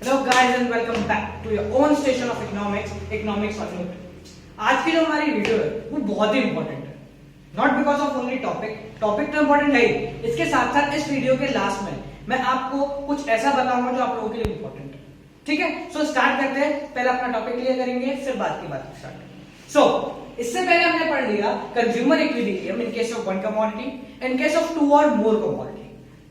Hello guys and welcome back to your own station of economics on YouTube. आज की जो हमारी video है वो बहुत ही इंपॉर्टेंट है, not because of only topic तो इंपॉर्टेंट है ही, इसके साथ साथ इस वीडियो के लास्ट में मैं आपको कुछ ऐसा बताऊंगा जो आप लोगों के लिए इंपॉर्टेंट है। ठीक है, सो स्टार्ट करते हैं। पहले अपना टॉपिक क्लियर करेंगे, फिर बात की बात स्टार्ट करेंगे। सो इससे पहले हमने पढ़ लिया consumer equilibrium in case of one commodity, in case of two और मोर कमोडिटी।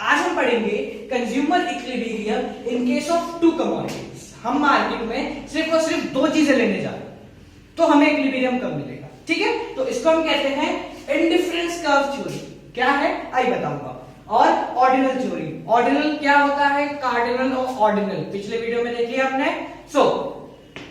आज हम पढ़ेंगे consumer equilibrium in case of two commodities. हम मार्केट में सिर्फ और सिर्फ दो चीजें लेने जा रहे हैं तो हमें इक्विलिब्रियम कब मिलेगा। ठीक है, तो इसको हम कहते हैं इंडिफरेंस कर्व थ्योरी। क्या है आई बताऊंगा। और ऑर्डिनल थ्योरी, ऑर्डिनल क्या होता है, कार्डिनल और ऑर्डिनल, पिछले वीडियो में देख लिया हमने। So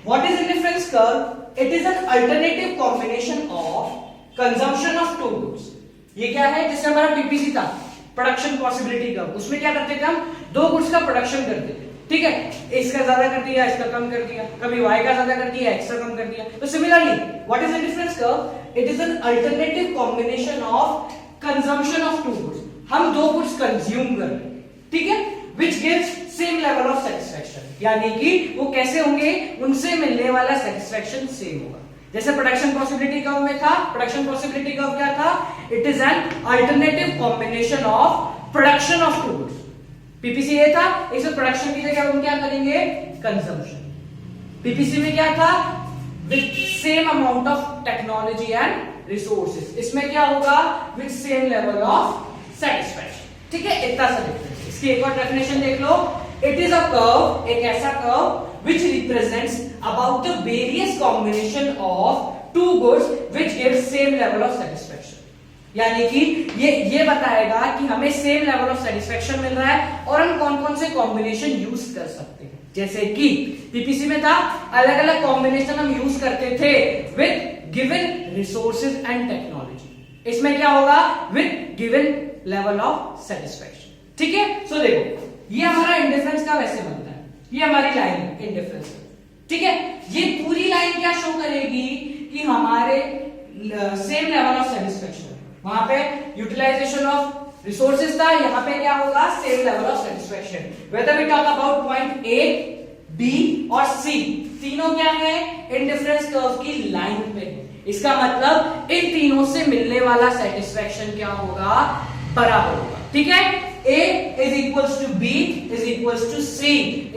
what is indifference curve? It is an alternative combination of consumption of two goods. ये क्या है? जैसे हमारा पीपीसी था, प्रोडक्शन पॉसिबिलिटी कर्व, उसमें क्या करते थे हम, दो गुड्स का प्रोडक्शन करते थे। ठीक है, इसका ज्यादा कर दिया, इसका कम कर दिया, कभी y का ज्यादा कर दिया, x का कम कर दिया। तो similarly what is indifference curve? It is an alternative combination of consumption of two goods. हम दो गुड्स कंज्यूम कर रहे हैं, ठीक है, which gives same level of satisfaction, यानी कि वो कैसे होंगे, उनसे मिलने वाला सेटिस्फैक्शन सेम होगा। जैसे प्रोडक्शन पॉसिबिलिटी कर्व में था, प्रोडक्शन पॉसिबिलिटी कर्व क्या था? It is an alternative combination of production of two goods. PPC ये था, इसमें प्रोडक्शन की जगह हम क्या करेंगे, कंजम्पशन। पीपीसी में क्या था, with same amount of technology and resources. इसमें क्या होगा, with same level of satisfaction. ठीक है, इतना सा डिफरेंस। इसकी एक और डेफिनेशन देख लो। इट इज अ कर्व, एक ऐसा curve which represents about the various combination of two goods which gives same level of satisfaction। यानी कि ये बताएगा कि हमें सेम लेवल ऑफ सेटिस्फैक्शन मिल रहा है और हम कौन कौन से कॉम्बिनेशन यूज कर सकते हैं। जैसे कि पीपीसी में था, अलग अलग कॉम्बिनेशन हम यूज करते थे with given resources and technology. इसमें क्या होगा, with given level of satisfaction. ठीक है, सो देखो ये हमारा इंडिफरेंस का वैसे बनता है, ये हमारी लाइन है इंडिफरेंस। ठीक है, ये पूरी लाइन क्या शो करेगी कि हमारे सेम लेवल ऑफ सेटिस्फैक्शन। वहां पे यूटिलाइजेशन ऑफ रिसोर्सेज था, यहां पे क्या होगा, same level of satisfaction. Whether we talk about point A, B और सी, तीनों क्या है, इंडिफरेंस कर्व की लाइन पे। इसका मतलब इन तीनों से मिलने वाला सेटिस्फैक्शन क्या होगा, बराबर होगा। ठीक है, A is equals to B is equals to C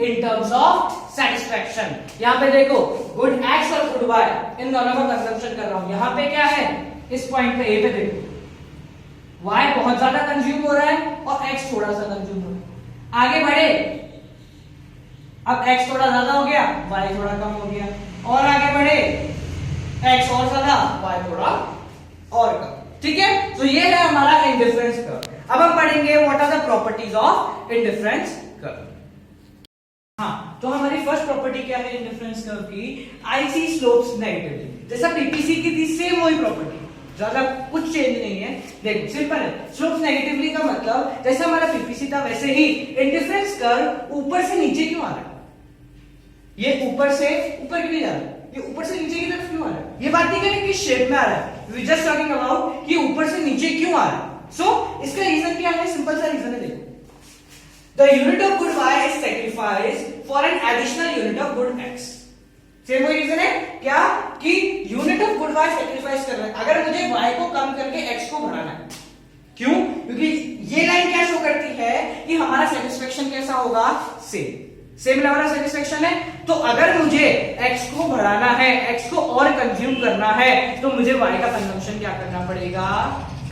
in terms of satisfaction। यहाँ पे देखो गुड X और गुड Y इन दोनों का कंजम्पशन कर रहा हूं। यहाँ पे क्या है, इस पॉइंट पे A पे देखो Y बहुत ज्यादा कंज्यूम हो रहा है और X थोड़ा सा कंज्यूम हो रहा है। आगे बढ़े, अब X थोड़ा ज्यादा हो गया, Y थोड़ा कम हो गया, और आगे बढ़े X और ज्यादा, Y थोड़ा और कम। ठीक है, तो ये है हमारा इंडिफरेंस कर्व। अब हम पढ़ेंगे what are the properties of indifference curve. हाँ, तो हमारी फर्स्ट प्रॉपर्टी क्या है इंडिफरेंस कर्व की, आई सी स्लोप्स नेगेटिवली। जैसा पीपीसी की थी सेम वही प्रॉपर्टी, ज्यादा कुछ चेंज नहीं है। देखो सिंपल है, स्लोप्स नेगेटिवली का मतलब जैसा हमारा पीपीसी था वैसे ही इंडिफरेंस कर्व ऊपर से नीचे क्यों आ रहा है, ये ऊपर से ऊपर क्यों नहीं जा रहा है, ये ऊपर से नीचे की तरफ क्यों आ रहा है। ये बात नहीं करें कि शेप में आ रहा है, वी जस्ट टॉकिंग अबाउट कि ऊपर से नीचे क्यों आ रहा है। सो इसका रीजन क्या है, सिंपल सा रीजन है। देखो the unit of good y is sacrifice for an additional unit of good x। Same वही रीजन है क्या, कि unit of good y sacrifice कर रहा है। अगर मुझे y को कम करके x को बढ़ाना है, क्यों, क्योंकि ये लाइन क्या शो करती है कि हमारा सेटिस्फेक्शन कैसा होगा, सेम लेवल ऑफ सेटिस्फेक्शन है। तो अगर मुझे x को बढ़ाना है, x को और कंज्यूम करना है, तो मुझे y का कंजम्पशन क्या करना पड़ेगा,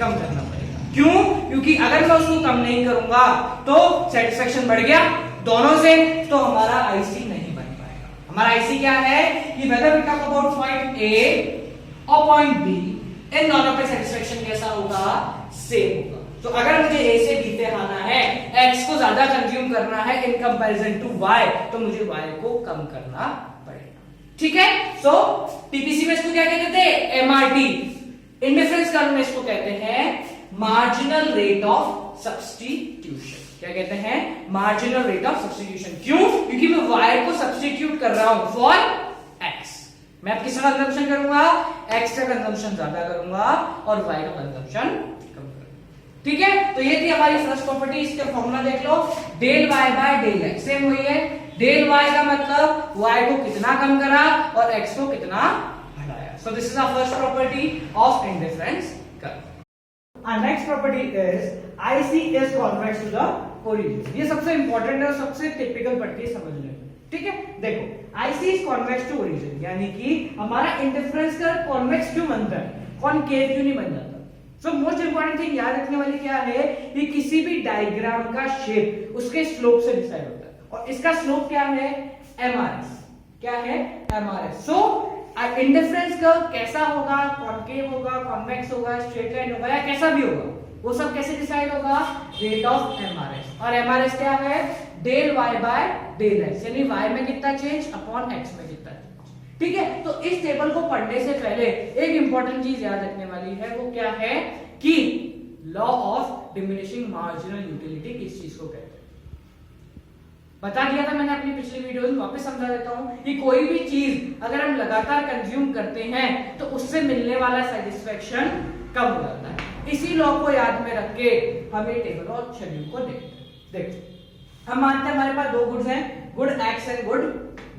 कम करना पड़ेगा। क्यों, क्योंकि अगर मैं उसको कम नहीं करूंगा तो सेटिस्फेक्शन बढ़ गया दोनों से, तो हमारा आईसी नहीं बन पाएगा। हमारा आईसी क्या है कि whether we talk about point A और पॉइंट बी, इन दोनों पे सेटिस्फेक्शन कैसा होगा, सेम होगा। तो अगर मुझे ए से बी पे आना है, एक्स को ज्यादा कंज्यूम करना है इन कंपैरिजन टू वाई, तो मुझे वाई को कम करना पड़ेगा। ठीक है, सो पीपीसी में इसको क्या कहते थे, एमआरटी। इंडिफरेंस कर्व में इसको कहते हैं मार्जिनल रेट ऑफ सब्स्टिट्यूशन। क्या कहते हैं, मार्जिनल रेट ऑफ सब्स्टिट्यूशन। क्यों, क्योंकि मैं y को सब्स्टिट्यूट कर रहा हूं फॉर x। मैं अब किसका कंजम्पशन करूंगा, x का कंजम्पशन ज्यादा करूंगा और y का कंजम्पशन कम करूंगा। ठीक है, तो ये थी हमारी फर्स्ट प्रॉपर्टी। इसका फॉर्मूला देख लो, del y by del x, same वही है। डेल वाई का मतलब वाई को कितना कम करा और एक्स को कितना बढ़ाया. So this is our first property of indifference curve. Our next property is IC is convex to the origin. ये सबसे इंपॉर्टेंट है और सबसे टिपिकल पड़ती है समझने में. ठीक है, देखो IC is convex to origin यानी कि हमारा इंडिफरेंस कर्व कॉन्वेक्स क्यों बनता है, कॉनकेव क्यों नहीं बन जाता. सो मोस्ट इंपॉर्टेंट थिंग याद रखने वाली क्या है कि किसी भी डायग्राम का शेप उसके स्लोप से डिसाइड होता है और इसका स्लोप क्या है, MRS. क्या है, MRS. सो इंडिफरेंस कर्व कैसा होगा, कॉनकेव होगा, कॉन्वेक्स होगा, स्ट्रेट लाइन होगा या कैसा भी होगा, वो सब कैसे डिसाइड होगा, रेट ऑफ MRS. और MRS क्या है, del y by del x, यानी y में कितना चेंज अपॉन x में कितना चेंज. ठीक है, तो इस टेबल को पढ़ने से पहले एक इंपॉर्टेंट चीज याद रखने वाली है, वो क्या है कि law of diminishing marginal utility किस चीज को कहते हैं. बता दिया था मैंने अपनी पिछली वीडियो में, वापस समझा देता हूं कि कोई भी चीज अगर हम लगातार कंज्यूम करते हैं तो उससे मिलने वाला सेटिस्फेक्शन कम हो जाता है. इसी लॉ को याद में रख के हम ये टेबल और शेड्यूल को देखते हैं. देखो हम मानते हैं हमारे पास दो गुड्स हैं, good X and good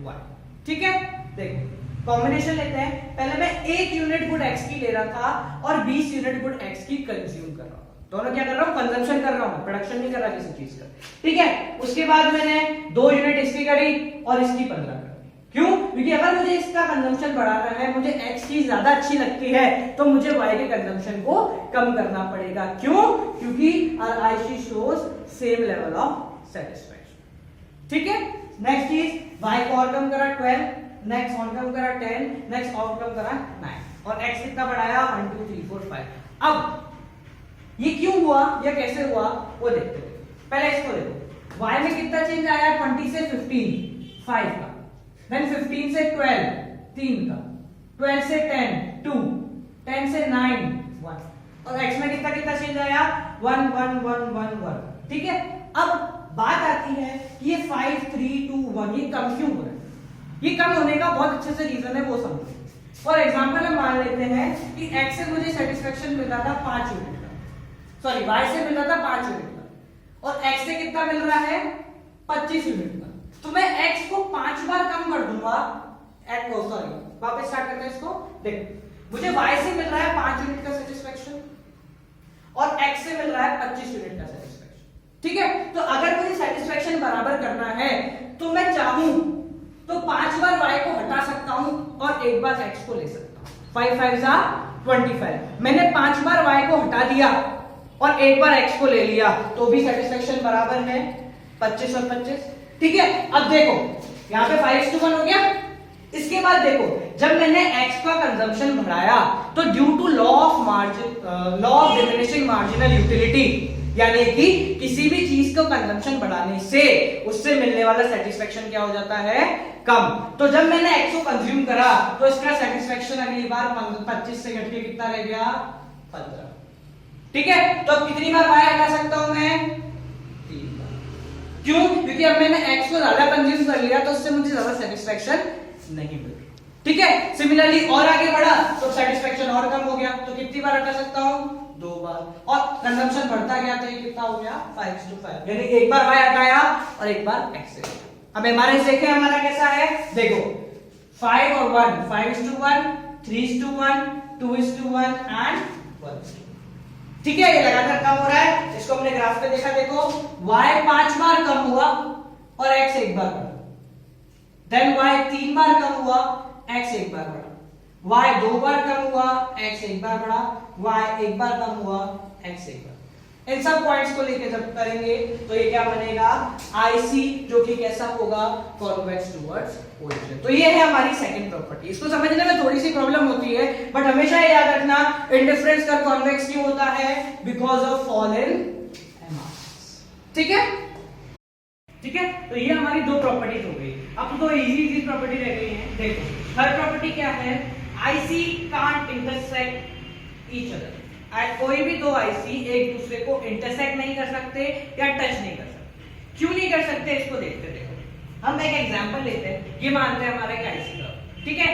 Y. ठीक है, देखो कॉम्बिनेशन लेते हैं. पहले मैं 1 यूनिट गुड एक्स की ले रहा था और 20 यूनिट गुड एक्स की कंज्यूम कर रहा हूं. दोनों क्या कर रहा हूं, कंजम्पशन कर रहा हूं, प्रोडक्शन नहीं कर रहा किसी चीज का. ठीक है, उसके बाद मैंने 2 यूनिट इसकी करी और इसकी 15 करी. क्यों, क्योंकि अगर मुझे इसका कंजम्पशन बढ़ाना है, मुझे एक्स चीज ज्यादा अच्छी लगती है, तो मुझे वाई के कंजम्पशन को कम करना पड़ेगा. क्यों, क्योंकि IC shows same level of satisfaction. ठीक है, नेक्स्ट चीज वाई को और कम करा 12, नेक्स्ट और कम करा 10, नेक्स्ट और कम करा 9 और एक्स कितना बढ़ाया 1 2 3 4 5. अब ये क्यों हुआ या कैसे हुआ वो देखते हैं. पहले इसको देखो, y में कितना चेंज आया, 20 से 15 5 का, देन 15 से 12 3 का, 12 से 10 2, 10 से 9 1 और x में कितना कितना चेंज आया 1 1 1 1 1. ठीक है, अब बात आती है कि ये 5 3 2 1 ये कम क्यों हो रहा है. ये कम होने का बहुत अच्छे से रीजन है, वो समझो. फॉर एग्जांपल हम मान लेते हैं कि x से मुझे सेटिस्फेक्शन मिल रहा था 5 यूनिट, सॉरी y से मिल रहा था 5 यूनिट का और x से कितना मिल रहा है 25 यूनिट का. तो मैं x को 5 बार कम कर दूंगा. सॉरी वापस स्टार्ट करते हैं इसको. देखो मुझे y से मिल रहा है 5 यूनिट का सेटिस्फेक्शन और x से मिल रहा है 25 यूनिट का सेटिस्फेक्शन. ठीक है, तो अगर मुझे सेटिस्फेक्शन बराबर करना है तो मैं चाहूं तो 5 बार y को हटा सकता हूं और एक बार x को ले सकता हूं. 5 5 जा 25. मैंने 5 बार y को हटा दिया और एक बार x को ले लिया तो भी सेटिस्फेक्शन बराबर है 25 और 25. ठीक है, अब देखो यहाँ पे 5:1 हो गया. इसके बाद देखो जब मैंने x का कंजम्पशन बढ़ाया तो due to law of diminishing marginal utility, यानी कि किसी भी चीज को कंजम्पशन बढ़ाने से उससे मिलने वाला सेटिस्फेक्शन क्या हो जाता है, कम. तो जब मैंने x को कंज्यूम करा तो इसका सेटिस्फेक्शन अगली बार 25 से घट के कितना रह गया 15. ठीक है, तो अब कितनी बार y हटा सकता हूं मैं 3 बार. क्यों, क्योंकि अब मैंने x को ज्यादा कंज्यूम कर लिया तो उससे मुझे ज्यादा सेटिस्फेक्शन नहीं मिल रही. ठीक है, सिमिलरली और आगे बढ़ा तो सेटिस्फेक्शन और कम हो गया तो कितनी बार हटा सकता हूं 2 बार और कंजम्पशन बढ़ता गया तो ये कितना हो गया 5:5, यानी एक बार y हटाया और एक बार x से. अब हमारे देखें हमारा कैसा है, देखो 5 और 1 5:1 3:1 2:1 एंड 1. ठीक है, ये लगातार कम हो रहा है. इसको हमने ग्राफ पे देखा, देखो y 5 बार कम हुआ और x 1 बार बढ़ा, देन y 3 बार कम हुआ x 1 बार बढ़ा, y 2 बार कम हुआ x 1 बार बढ़ा, y 1 बार कम हुआ x 1 बार. इन सब पॉइंट्स को लेके जब करेंगे तो ये क्या बनेगा IC, जो कि कैसा होगा कॉन्वेक्स टुवर्ड्स ओरिजिन. तो ये है हमारी सेकंड प्रॉपर्टी. इसको समझने में थोड़ी सी प्रॉब्लम होती है बट हमेशा याद रखना इंडिफरेंस का कॉन्वेक्स क्यों होता है, because of fall in MRS. ठीक है, ठीक है, तो ये हमारी दो प्रॉपर्टीज हो गई. अब तो इजी प्रॉपर्टी रह गई है. देखो थर्ड प्रॉपर्टी क्या है, IC can't intersect each other. कोई भी दो IC एक दूसरे को इंटरसेक्ट नहीं कर सकते या टच नहीं कर सकते. क्यों नहीं कर सकते इसको देखते. देखो हम एक एग्जांपल लेते हैं. ये मानते हैं हमारा एक IC का, ठीक है,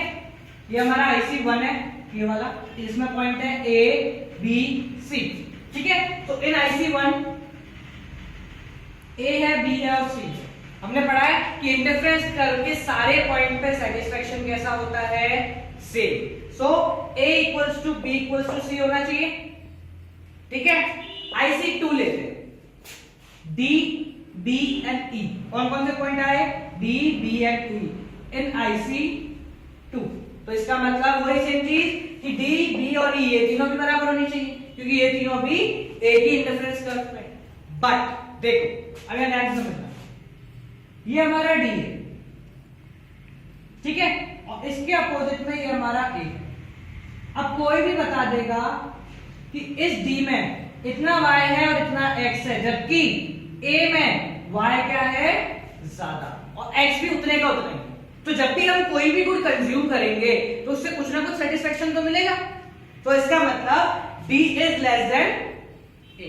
ये हमारा IC1 है, ये वाला, इसमें पॉइंट है A B C. ठीक है, तो इन IC1 A है, B है और C है. हमने पढ़ा है कि इंटरफेरेंस कर्व के सारे पॉइंट पे सेटिस्फेक्शन कैसा होता है, same. So a equals to b equals to c होना चाहिए, ठीक है। IC2 लेते हैं, D, B एंड E, कौन कौन से पॉइंट आए, D, B and E in IC2। तो इसका मतलब वही सेम चीज कि D, B और E ये तीनों भी बराबर होनी चाहिए, क्योंकि ये तीनों भी एक ही इंटरफेरेंस कर्व में। बट देखो अगर ध्यान से समझना, ये हमारा D है, ठीक है, और इसके अपोजिट में ये हमारा A है। अब कोई भी बता देगा कि इस D में इतना y है और इतना x है, जबकि A में y क्या है, ज्यादा, और x भी उतने का उतना ही। तो जब भी हम कोई भी गुड कंज्यूम करेंगे तो उससे कुछ ना कुछ सेटिस्फेक्शन तो मिलेगा। तो इसका मतलब D is less than A,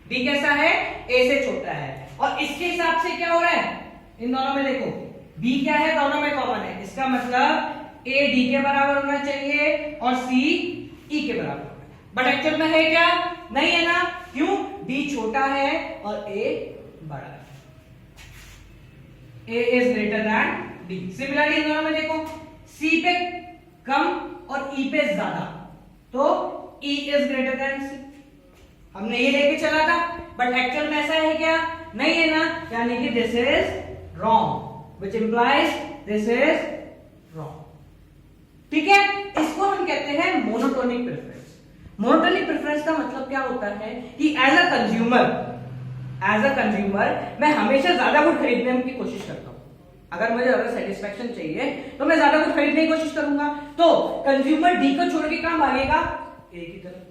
D कैसा है, A से छोटा है। और इसके हिसाब से क्या हो रहा है, इन दोनों में देखो B क्या है, दोनों में कॉमन है, इसका मतलब A D के बराबर होना चाहिए और C E के बराबर होना चाहिए। बट एक्चुअल में है क्या, नहीं है ना, क्यों, D छोटा है और A बड़ा है, A is greater than D। Similarly in दोनों में देखो C पे कम और E पे ज्यादा, तो E is greater than C। हमने ये लेके चला था, बट एक्चुअल में ऐसा है क्या, नहीं है ना, यानी कि this is wrong, which implies this is wrong, ठीक है। इसको हम कहते हैं मोनोटोनिक प्रेफरेंस। मोनोटोनिक प्रेफरेंस का मतलब क्या होता है कि एज अ कंज्यूमर मैं हमेशा ज्यादा गुड खरीदने की कोशिश करता हूं। अगर मुझे ज्यादा सेटिस्फेक्शन चाहिए तो मैं ज्यादा गुड खरीदने की कोशिश करूंगा, तो कंज्यूमर डी को छोड़ के कहां भागेगा, ए की तरफ,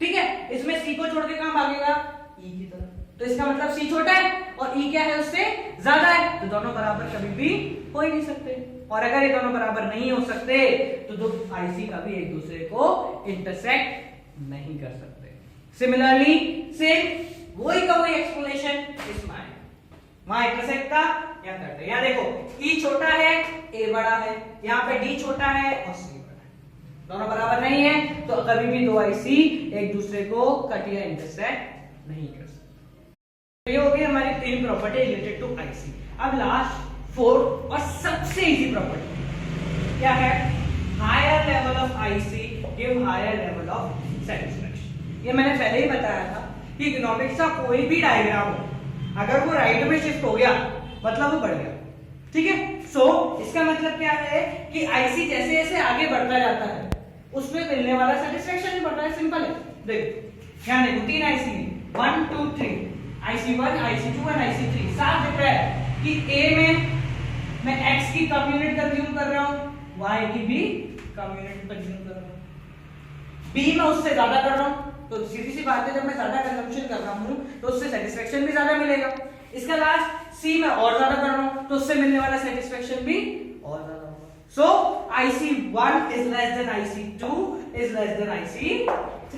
ठीक है। इसमें सी को छोड़ के कहां भागेगा, ई की तरफ। तो इसका मतलब सी छोटा है और ई क्या है, उससे ज्यादा है, तो दोनों बराबर कभी भी हो ही नहीं सकते। और अगर ये दोनों बराबर नहीं हो सकते तो दो आईसी का भी एक दूसरे को इंटरसेक्ट नहीं कर सकते। सिमिलरली सेम वही का वही एक्सप्लेनेशन इसमें है, वहां इंटरसेक्ट का क्या करते हैं, यहाँ देखो ई छोटा है ए बड़ा है, यहाँ पे डी छोटा है और सी बड़ा है, दोनों बराबर नहीं है, तो कभी भी दो आईसी एक दूसरे को कट या इंटरसेक्ट नहीं कर सकते। ये हो गई हमारी तीन प्रॉपर्टी रिलेटेड टू आईसी। अब लास्ट फोर्थ और सबसे इजी प्रॉपर्टी क्या है, higher level of IC give higher level of satisfaction. ये मैंने पहले ही बताया था कि इकोनॉमिक्स का कोई भी डायग्राम हो, अगर वो राइट में शिफ्ट हो गया मतलब वो बढ़ गया, ठीक है। सो इसका मतलब क्या है कि आईसी जैसे जैसे आगे बढ़ता जाता है उसमें मिलने वाला सेटिस्फेक्शन भी बढ़ता है। सिंपल है, देखो यहाँ देखो तीन आईसी है, 1 2 3, IC1 IC2 और IC3। साफ दिख रहा है कि A में मैं X की कम यूनिट कंज्यूम कर रहा हूं, Y की भी कम यूनिट कंज्यूम कर रहा हूं, B में उससे ज्यादा कर रहा हूं, तो सीधी सी बात है जब मैं ज्यादा कंजम्पशन कर रहा हूं तो उससे सेटिस्फेक्शन भी ज्यादा मिलेगा। इसका लास्ट C में और ज्यादा कर रहा हूं तो उससे मिलने वाला सेटिस्फेक्शन भी और ज्यादा होगा। सो IC1 is less than IC2 is less than IC3।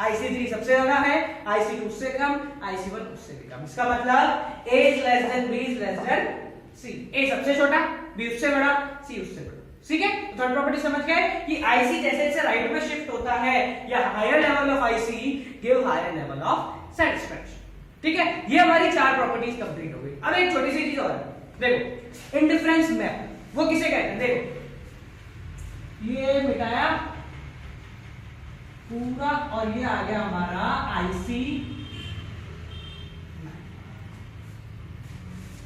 IC3 सबसे ज्यादा है, IC2 उससे कम, IC1 उससे भी कम। इसका मतलब A is less than B is less than C। A सबसे छोटा, B उससे बड़ा, C उससे बड़ा, ठीक है। थर्ड प्रॉपर्टी समझ गए कि IC जैसे जैसे राइट में शिफ्ट होता है या higher level of IC give higher level of satisfaction, ठीक है। ये हमारी चार प्रॉपर्टीज कंप्लीट हो गई। अब एक छोटी सी चीज और है, देखो इंडिफरेंस मैप वो किसे कहते हैं, देखो ये मिटाया पूरा और ये आ गया हमारा आईसी,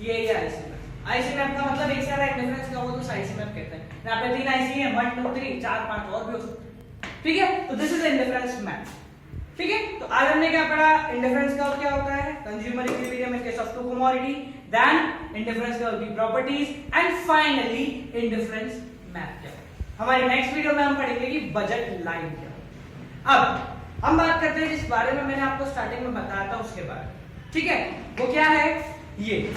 ये आईसी मैप। आईसी मैप का मतलब एक सारा इंडिफरेंस का हो तो आईसी मैप कहते हैं। यहाँ पे तीन आईसी है, 1 2 3 4 5 और भी हो सकते हैं, ठीक है। तो दिस इज इंडिफरेंस मैप, ठीक है। तो आज हमने क्या पढ़ा, इंडिफरेंस कर्व क्या होता है, consumer equilibrium in case of two commodity, then indifference curve की properties and finally indifference map क्या है। हमारी नेक्स्ट वीडियो में हम पढ़ेंगे कि बजट लाइन क्या है। अब हम बात करते हैं जिस बारे में मैंने आपको स्टार्टिंग में बताया था उसके बारे में, ठीक है। वो क्या है, ये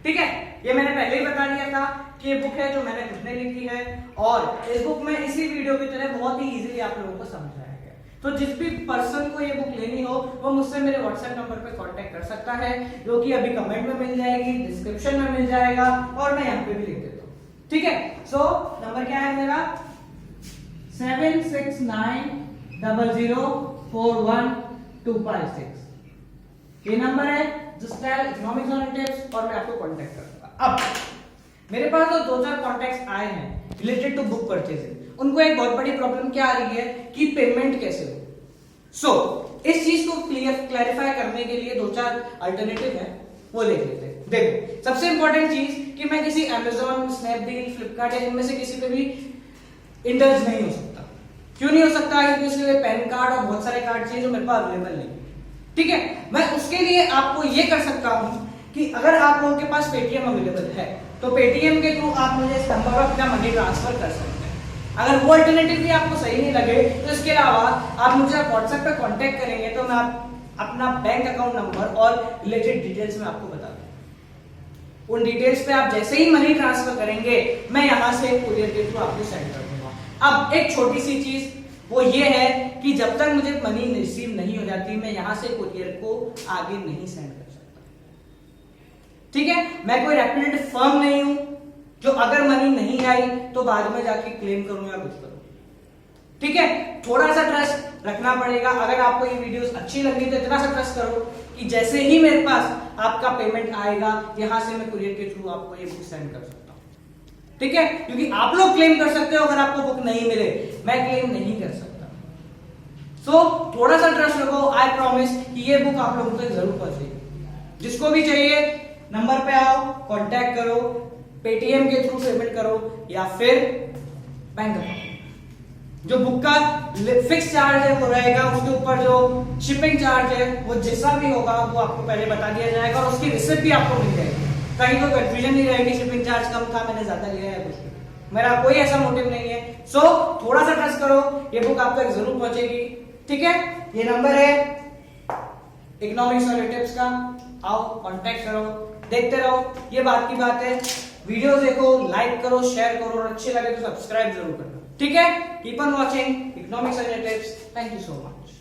ठीक है, ये मैंने पहले ही बता दिया था कि ये बुक है जो मैंने खुद ने लिखी है और इस बुक में इसी वीडियो की तरह बहुत ही इजीली आप लोगों को समझाया गया। तो जिस भी पर्सन को ये बुक लेनी हो वो मुझसे मेरे व्हाट्सएप नंबर पे कांटेक्ट कर सकता है, जो कि अभी कमेंट में मिल जाएगी, डिस्क्रिप्शन में मिल जाएगा और मैं यहाँ पे भी लिख देता हूँ, ठीक है। सो नंबर क्या है मेरा, 7690041256, ये नंबर है। Just dial economics on tips और मैं आपको कांटेक्ट करूंगा। अब मेरे पास तो 2-4 कॉन्टैक्ट्स आए हैं रिलेटेड टू बुक परचेजिंग। उनको एक बहुत बड़ी प्रॉब्लम क्या आ रही है कि पेमेंट कैसे हो। सो इस चीज को क्लैरिफाई करने के लिए 2-4 अल्टरनेटिव है, वो देख लेते हैं। देखो, सबसे इंपॉर्टेंट चीज कि मैं किसी अमेजॉन, स्नैपडील, फ्लिपकार्ट या इनमें से किसी पे भी इंडल्ज नहीं हो सकता। क्यों नहीं हो सकता? क्योंकि उसके लिए पैन कार्ड और बहुत सारे कार्ड चाहिए जो मेरे पास अवेलेबल नहीं। ठीक है, मैं उसके लिए आपको ये कर सकता हूं कि अगर आप लोगों के पास पेटीएम अवेलेबल है तो पेटीएम के थ्रू आप मुझे इस नंबर पर अपना मनी ट्रांसफर कर सकते हैं। अगर वो अल्टरनेटिव भी आपको सही नहीं लगे तो इसके अलावा आप मुझे व्हाट्सएप पे कांटेक्ट करेंगे तो मैं अपना बैंक अकाउंट नंबर और रिलेटेड डिटेल्स में आपको बता दूंगा। उन डिटेल्स पे आप जैसे ही मनी ट्रांसफर करेंगे मैं यहां से कुरियर के थ्रू आपको सेंड कर दूंगा। अब एक छोटी सी चीज वो ये है कि जब तक मुझे मनी रिसीव नहीं हो जाती मैं यहां से कुरियर को आगे नहीं सेंड कर सकता। ठीक है, मैं कोई रेप्यूटेड फर्म नहीं हूं जो अगर मनी नहीं आई तो बाद में जाके क्लेम करूं या कुछ करूं। ठीक है, थोड़ा सा ट्रस्ट रखना पड़ेगा। अगर आपको ये वीडियोस अच्छी लगी तो इतना सा ट्रस्ट करो कि जैसे ही मेरे पास आपका पेमेंट आएगा यहां से मैं कुरियर के थ्रू आपको ये बुक सेंड कर सकता हूं। ठीक है, क्योंकि आप लोग क्लेम कर सकते हो अगर आपको बुक नहीं मिले, मैं क्लेम नहीं कर सकता। सो थोड़ा सा ट्रस्ट रखो। आई प्रॉमिस कि ये बुक आप लोगों तक जरूर पहुंचेगी। जिसको भी चाहिए नंबर पे आओ, कांटेक्ट करो, पेटीएम के थ्रू पेमेंट करो या फिर बैंक अकाउंट। जो बुक का फिक्स चार्ज है वो रहेगा, उसके ऊपर जो शिपिंग चार्ज है वो जैसा भी होगा वो आपको पहले बता दिया जाएगा और उसकी रिसिप्ट भी आपको मिल जाएगी। कहीं कोई कंफ्यूजन नहीं रहेगी शिपिंग चार्ज कम था, मैंने ज्यादा लिया है कुछ। मेरा कोई ऐसा मोटिव नहीं है। सो थोड़ा सा ट्रस्ट करो, ये बुक आप तक जरूर पहुंचेगी। ठीक है, ये नंबर है इकोनॉमिक्स और टिप्स का। आओ, कांटेक्ट करो, देखते रहो। ये बात की बात है, वीडियो देखो, लाइक करो, शेयर करो और अच्छे लगे तो सब्सक्राइब जरूर करना। ठीक है, keep on watching economics and tips. Thank you so much.